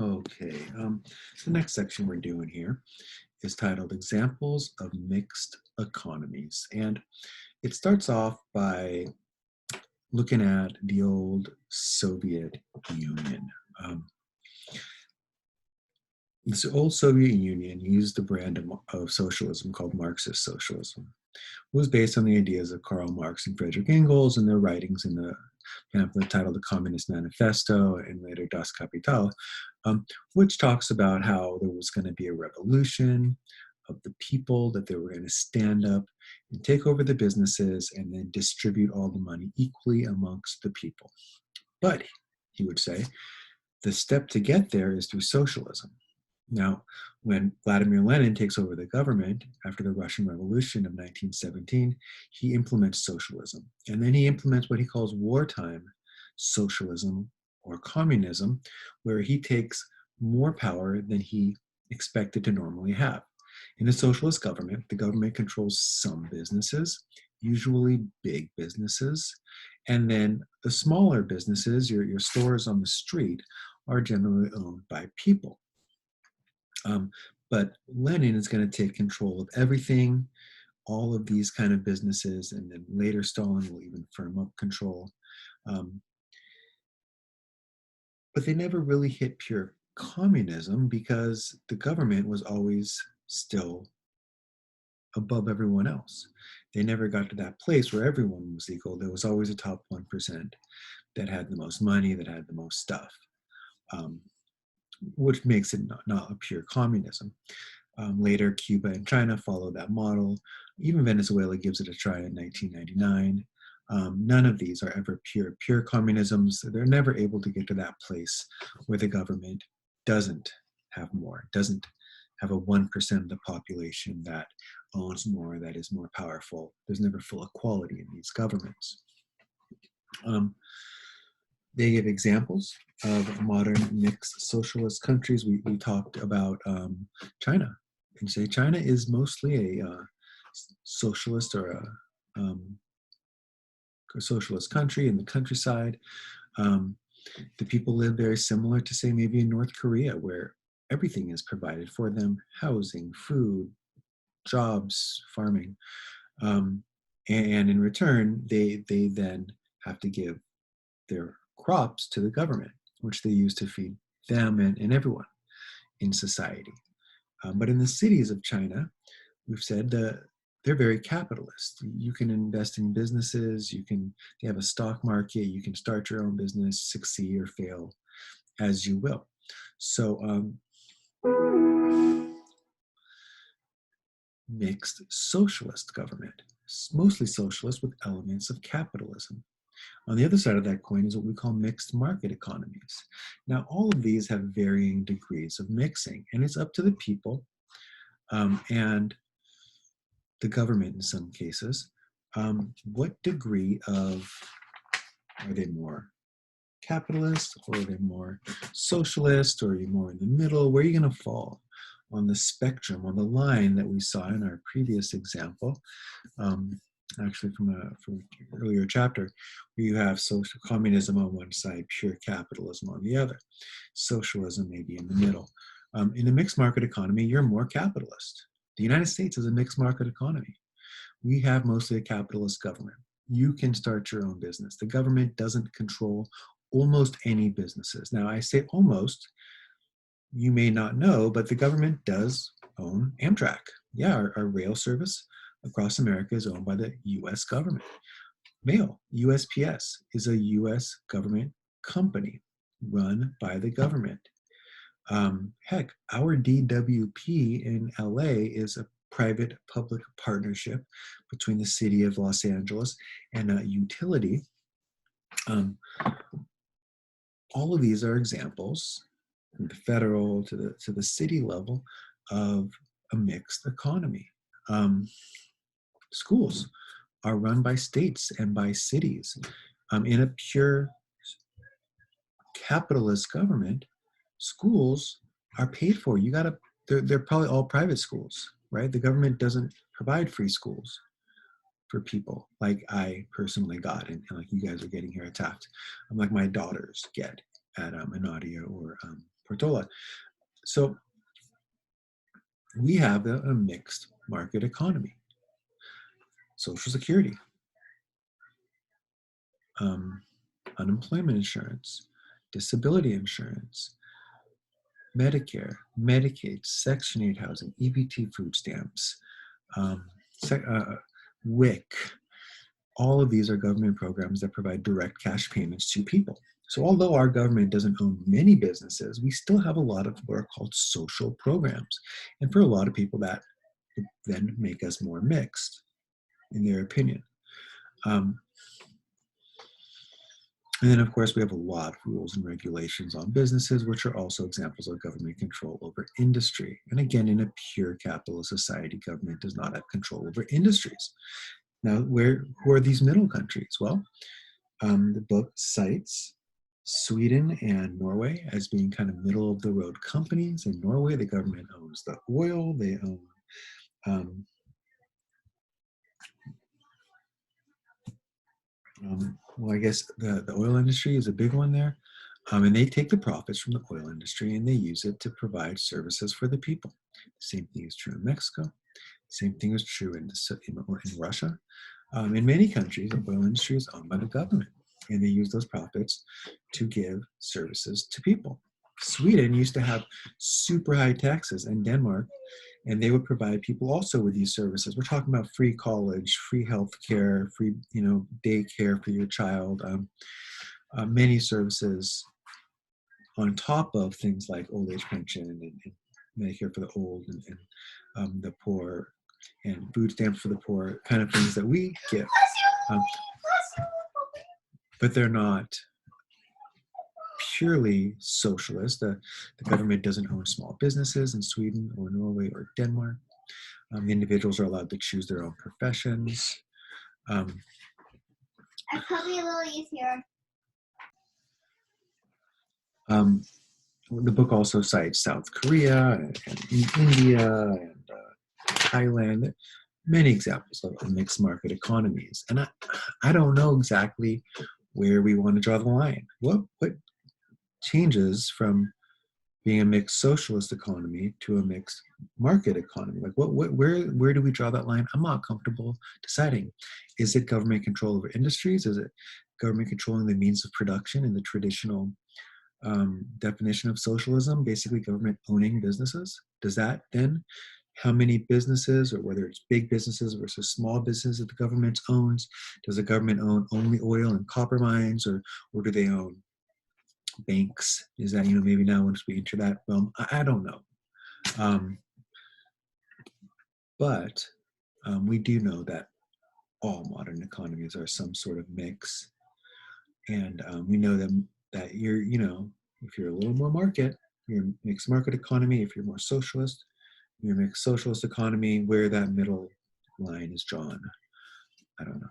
Okay, the next section we're doing here is titled Examples of Mixed Economies. And it starts off by looking at the old Soviet Union. Um, this old Soviet Union used the brand of socialism called Marxist socialism. It was based on the ideas of Karl Marx and Friedrich Engels and their writings in the pamphlet titled The Communist Manifesto and later Das Kapital, which talks about how there was going to be a revolution of the people, that they were going to stand up and take over the businesses and then distribute all the money equally amongst the people. But, he would say, the step to get there is through socialism. Now, when Vladimir Lenin takes over the government after the Russian Revolution of 1917, he implements socialism. And then he implements what he calls wartime socialism or communism, where he takes more power than he expected to normally have. In a socialist government, the government controls some businesses, usually big businesses, and then the smaller businesses, your stores on the street, are generally owned by people. Um, but Lenin is going to take control of everything, all of these kind of businesses, and then later Stalin will even firm up control. Um, but they never really hit pure communism because the government was always still above everyone else. They never got to that place where everyone was equal. There was always a top 1% that had the most money, that had the most stuff, um, which makes it not a pure communism. Later, Cuba and China follow that model. Even Venezuela gives it a try in 1999. None of these are ever pure communisms. They're never able to get to that place where the government doesn't have more, doesn't have a 1% of the population that owns more, that is more powerful. There's never full equality in these governments. Um, they give examples of modern mixed socialist countries. We talked about China, and say China is mostly a socialist or a socialist country in the countryside. Um, the people live very similar to, say, maybe in North Korea, where everything is provided for them: housing, food, jobs, farming. Um, and in return, they then have to give their crops to the government, which they use to feed them and everyone in society. But in the cities of China, we've said they're very capitalist. You can invest in businesses, they have a stock market, you can start your own business, succeed or fail as you will. So mixed socialist government, mostly socialist with elements of capitalism. On the other side of that coin is what we call mixed market economies. Now, all of these have varying degrees of mixing, and it's up to the people and the government in some cases. What degree of, are they more capitalist, or are they more socialist, or are you more in the middle? Where are you going to fall on the spectrum, on the line that we saw in our previous example? Actually from an earlier chapter, where you have social communism on one side, pure capitalism on the other. Socialism maybe in the middle. In a mixed market economy, you're more capitalist. The United States is a mixed market economy. We have mostly a capitalist government. You can start your own business. The government doesn't control almost any businesses. Now, I say almost, you may not know, but the government does own Amtrak. Yeah, our rail service across America is owned by the US government. Mail, USPS, is a US government company run by the government. Heck, our DWP in LA is a private public partnership between the city of Los Angeles and a utility. All of these are examples, from the federal to the city level, of a mixed economy. Schools are run by states and by cities. In a pure capitalist government, schools are paid for. They're probably all private schools, right? The government doesn't provide free schools for people like I personally got, and like you guys are getting here at Taft. Like my daughters get at Anadia or Portola. So we have a mixed market economy. Social Security, unemployment insurance, disability insurance, Medicare, Medicaid, Section 8 housing, EBT food stamps, um, WIC. All of these are government programs that provide direct cash payments to people. So although our government doesn't own many businesses, we still have a lot of what are called social programs. And for a lot of people, that would then make us more mixed, in their opinion. And then, of course, we have a lot of rules and regulations on businesses, which are also examples of government control over industry. And again, in a pure capitalist society, government does not have control over industries. Now, who are these middle countries? Well, the book cites Sweden and Norway as being kind of middle of the road companies. In Norway, the government owns the oil, they own well, I guess the oil industry is a big one there. And they take the profits from the oil industry and they use it to provide services for the people. The same thing is true in Mexico. Same thing is true in Russia. In many countries, the oil industry is owned by the government, and they use those profits to give services to people. Sweden used to have super high taxes, and Denmark, and they would provide people also with these services. We're talking about free college, free health care, free daycare for your child, many services on top of things like old age pension and Medicare for the old and the poor and food stamps for the poor, kind of things that we give. But they're not purely socialist. The government doesn't own small businesses in Sweden or Norway or Denmark. The individuals are allowed to choose their own professions. It's probably a little easier. The book also cites South Korea and India and Thailand, many examples of mixed market economies. And I don't know exactly where we want to draw the line. What changes from being a mixed socialist economy to a mixed market economy? Like where do we draw that line? I'm not comfortable deciding. Is it government control over industries? Is it government controlling the means of production in the traditional definition of socialism, basically government owning businesses? Does that then, how many businesses, or whether it's big businesses versus small businesses that the government owns, does the government own only oil and copper mines, or do they own banks? Is that, maybe now once we enter that realm, I don't know. But we do know that all modern economies are some sort of mix. And we know that you're, if you're a little more market, you're a mixed market economy. If you're more socialist, you're a mixed socialist economy. Where that middle line is drawn, I don't know.